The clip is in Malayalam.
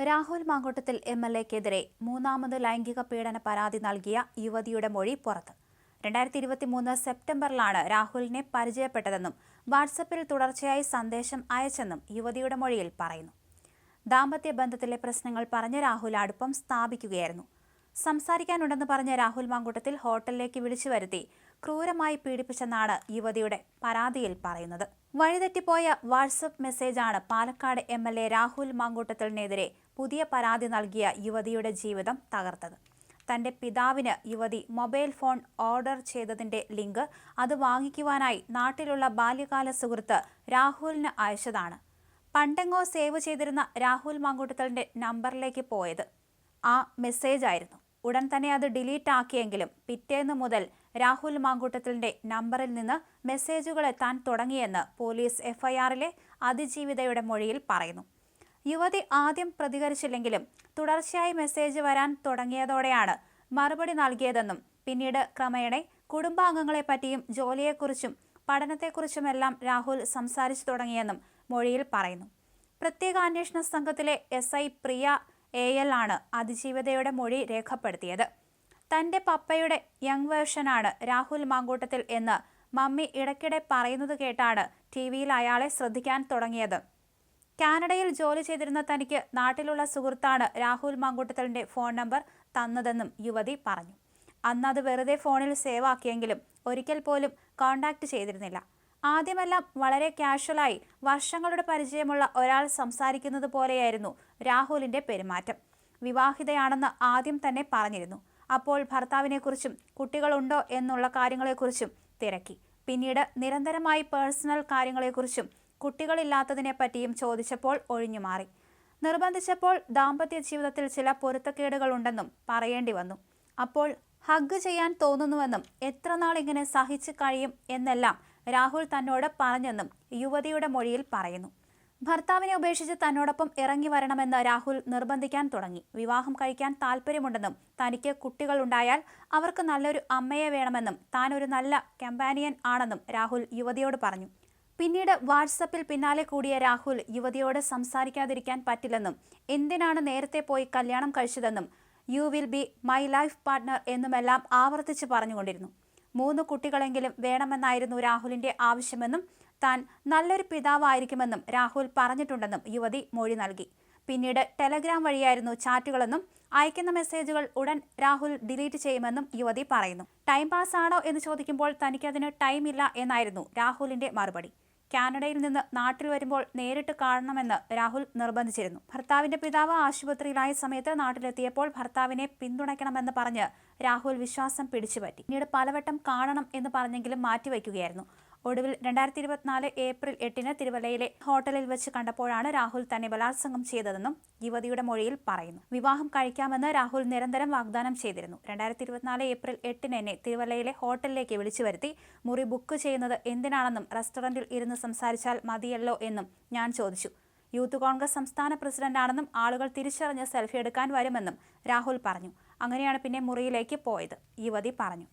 രാഹുൽ മാങ്കൂട്ടത്തിൽ MLA-ക്കെതിരെ മൂന്നാമത് ലൈംഗിക പീഡന പരാതി നൽകിയ യുവതിയുടെ മൊഴി പുറത്ത്. 2023 സെപ്റ്റംബറിലാണ് രാഹുലിനെ പരിചയപ്പെട്ടതെന്നും വാട്സപ്പിൽ തുടർച്ചയായി സന്ദേശം അയച്ചെന്നും യുവതിയുടെ മൊഴിയിൽ പറയുന്നു. ദാമ്പത്യ ബന്ധത്തിലെ പ്രശ്നങ്ങൾ പറഞ്ഞ് രാഹുൽ അടുപ്പം സ്ഥാപിക്കുകയായിരുന്നു. സംസാരിക്കാനുണ്ടെന്ന് പറഞ്ഞ രാഹുൽ മാങ്കൂട്ടത്തിൽ ഹോട്ടലിലേക്ക് വിളിച്ചു വരുത്തി ക്രൂരമായി പീഡിപ്പിച്ചെന്നാണ് യുവതിയുടെ പരാതിയിൽ പറയുന്നത്. വഴിതെറ്റിപ്പോയ വാട്സപ്പ് മെസ്സേജാണ് പാലക്കാട് MLA രാഹുൽ മാങ്കൂട്ടത്തിനെതിരെ പുതിയ പരാതി നൽകിയ യുവതിയുടെ ജീവിതം തകർത്തത്. തന്റെ പിതാവിന് യുവതി മൊബൈൽ ഫോൺ ഓർഡർ ചെയ്തതിന്റെ ലിങ്ക് അത് വാങ്ങിക്കുവാനായി നാട്ടിലുള്ള ബാല്യകാല സുഹൃത്ത് രാഹുലിന് അയച്ചതാണ്. പണ്ടെങ്ങോ സേവ് ചെയ്തിരുന്ന രാഹുൽ മാങ്കൂട്ടത്തിന്റെ നമ്പറിലേക്ക് പോയത് ആ മെസ്സേജ് ആയിരുന്നു. ഉടൻ തന്നെ അത് ഡിലീറ്റ് ആക്കിയെങ്കിലും പിറ്റേന്ന് മുതൽ രാഹുൽ മാങ്കൂട്ടത്തിന്റെ നമ്പറിൽ നിന്ന് മെസ്സേജുകൾ എത്താൻ തുടങ്ങിയെന്ന് പോലീസ് FIR-ലെ അതിജീവിതയുടെ മൊഴിയിൽ പറയുന്നു. യുവതി ആദ്യം പ്രതികരിച്ചില്ലെങ്കിലും തുടർച്ചയായി മെസ്സേജ് വരാൻ തുടങ്ങിയതോടെയാണ് മറുപടി നൽകിയതെന്നും പിന്നീട് ക്രമേണ കുടുംബാംഗങ്ങളെപ്പറ്റിയും ജോലിയെക്കുറിച്ചും പഠനത്തെക്കുറിച്ചുമെല്ലാം രാഹുൽ സംസാരിച്ചു തുടങ്ങിയെന്നും മൊഴിയിൽ പറയുന്നു. പ്രത്യേക അന്വേഷണ സംഘത്തിലെ SI പ്രിയ AL ആണ് അതിജീവിതയുടെ മൊഴി രേഖപ്പെടുത്തിയത്. തന്റെ പപ്പയുടെ യങ് വേർഷനാണ് രാഹുൽ മാങ്കൂട്ടത്തിൽ എന്ന് മമ്മി ഇടയ്ക്കിടെ പറയുന്നത് കേട്ടാണ് TV-യിൽ അയാളെ ശ്രദ്ധിക്കാൻ തുടങ്ങിയത്. കാനഡയിൽ ജോലി ചെയ്തിരുന്ന തനിക്ക് നാട്ടിലുള്ള സുഹൃത്താണ് രാഹുൽ മാങ്കൂട്ടത്തിലിന്റെ ഫോൺ നമ്പർ തന്നതെന്നും യുവതി പറഞ്ഞു. അന്ന് അത് വെറുതെ ഫോണിൽ സേവ് ആക്കിയെങ്കിലും ഒരിക്കൽ പോലും കോൺടാക്ട് ചെയ്തിരുന്നില്ല. ആദ്യമെല്ലാം വളരെ കാഷ്വലായി വർഷങ്ങളുടെ പരിചയമുള്ള ഒരാൾ സംസാരിക്കുന്നത് പോലെയായിരുന്നു രാഹുലിന്റെ പെരുമാറ്റം. വിവാഹിതയാണെന്ന് ആദ്യം തന്നെ പറഞ്ഞിരുന്നു. അപ്പോൾ ഭർത്താവിനെക്കുറിച്ചും കുട്ടികളുണ്ടോ എന്നുള്ള കാര്യങ്ങളെക്കുറിച്ചും തിരക്കി. പിന്നീട് നിരന്തരമായി പേഴ്സണൽ കാര്യങ്ങളെക്കുറിച്ചും കുട്ടികളില്ലാത്തതിനെപ്പറ്റിയും ചോദിച്ചപ്പോൾ ഒഴിഞ്ഞുമാറി. നിർബന്ധിച്ചപ്പോൾ ദാമ്പത്യ ജീവിതത്തിൽ ചില പൊരുത്തക്കേടുകളുണ്ടെന്നും പറയേണ്ടി വന്നു. അപ്പോൾ ഹഗ് ചെയ്യാൻ തോന്നുന്നുവെന്നും എത്ര നാൾ ഇങ്ങനെ സഹിച്ചു കഴിയും എന്നെല്ലാം രാഹുൽ തന്നോട് പറഞ്ഞെന്നും യുവതിയുടെ മൊഴിയിൽ പറയുന്നു. ഭർത്താവിനെ ഉപേക്ഷിച്ച് തന്നോടൊപ്പം ഇറങ്ങി വരണമെന്ന് രാഹുൽ നിർബന്ധിക്കാൻ തുടങ്ങി. വിവാഹം കഴിക്കാൻ താല്പര്യമുണ്ടെന്നും തനിക്ക് കുട്ടികളുണ്ടായാൽ അവർക്ക് നല്ലൊരു അമ്മയെ വേണമെന്നും താൻ ഒരു നല്ല കമ്പാനിയൻ ആണെന്നും രാഹുൽ യുവതിയോട് പറഞ്ഞു. പിന്നീട് വാട്സപ്പിൽ പിന്നാലെ കൂടിയ രാഹുൽ യുവതിയോട് സംസാരിക്കാതിരിക്കാൻ പറ്റില്ലെന്നും എന്തിനാണ് നേരത്തെ പോയി കല്യാണം കഴിച്ചതെന്നും you will be my life partner എന്നുമെല്ലാം ആവർത്തിച്ച് പറഞ്ഞുകൊണ്ടിരുന്നു. 3 കുട്ടികളെങ്കിലും വേണമെന്നായിരുന്നു രാഹുലിന്റെ ആവശ്യമെന്നും താൻ നല്ലൊരു പിതാവായിരിക്കുമെന്നും രാഹുൽ പറഞ്ഞിട്ടുണ്ടെന്നും യുവതി മൊഴി നൽകി. പിന്നീട് ടെലഗ്രാം വഴിയായിരുന്നു ചാറ്റുകളെന്നും അയക്കുന്ന മെസ്സേജുകൾ ഉടൻ രാഹുൽ ഡിലീറ്റ് ചെയ്യുമെന്നും യുവതി പറയുന്നു. ടൈം പാസ് ആണോ എന്ന് ചോദിക്കുമ്പോൾ തനിക്കതിന് ടൈമില്ല എന്നായിരുന്നു രാഹുലിന്റെ മറുപടി. കാനഡയിൽ നിന്ന് നാട്ടിൽ വരുമ്പോൾ നേരിട്ട് കാണണമെന്ന് രാഹുൽ നിർബന്ധിച്ചിരുന്നു. ഭർത്താവിന്റെ പിതാവ് ആശുപത്രിയിലായ സമയത്ത് നാട്ടിലെത്തിയപ്പോൾ ഭർത്താവിനെ പിന്തുണയ്ക്കണമെന്ന് പറഞ്ഞ് രാഹുൽ വിശ്വാസം പിടിച്ചുപറ്റി. പിന്നീട് പലവട്ടം കാണണം എന്ന് പറഞ്ഞെങ്കിലും മാറ്റിവെക്കുകയായിരുന്നു. ഒടുവിൽ 2024 ഏപ്രിൽ 8-ന് തിരുവല്ലയിലെ ഹോട്ടലിൽ വെച്ച് കണ്ടപ്പോഴാണ് രാഹുൽ തന്നെ ബലാത്സംഗം ചെയ്തതെന്നും യുവതിയുടെ മൊഴിയിൽ പറയുന്നു. വിവാഹം കഴിക്കാമെന്ന് രാഹുൽ നിരന്തരം വാഗ്ദാനം ചെയ്തിരുന്നു. 2024 ഏപ്രിൽ 8-ന് എന്നെ തിരുവല്ലയിലെ ഹോട്ടലിലേക്ക് വിളിച്ചു വരുത്തി. മുറി ബുക്ക് ചെയ്യുന്നത് എന്തിനാണെന്നും റെസ്റ്റോറന്റിൽ ഇരുന്ന് സംസാരിച്ചാൽ മതിയല്ലോ എന്നും ഞാൻ ചോദിച്ചു. യൂത്ത് കോൺഗ്രസ് സംസ്ഥാന പ്രസിഡന്റാണെന്നും ആളുകൾ തിരിച്ചറിഞ്ഞ് സെൽഫി എടുക്കാൻ വരുമെന്നും രാഹുൽ പറഞ്ഞു. അങ്ങനെയാണ് പിന്നെ മുറിയിലേക്ക് പോയത്, യുവതി പറഞ്ഞു.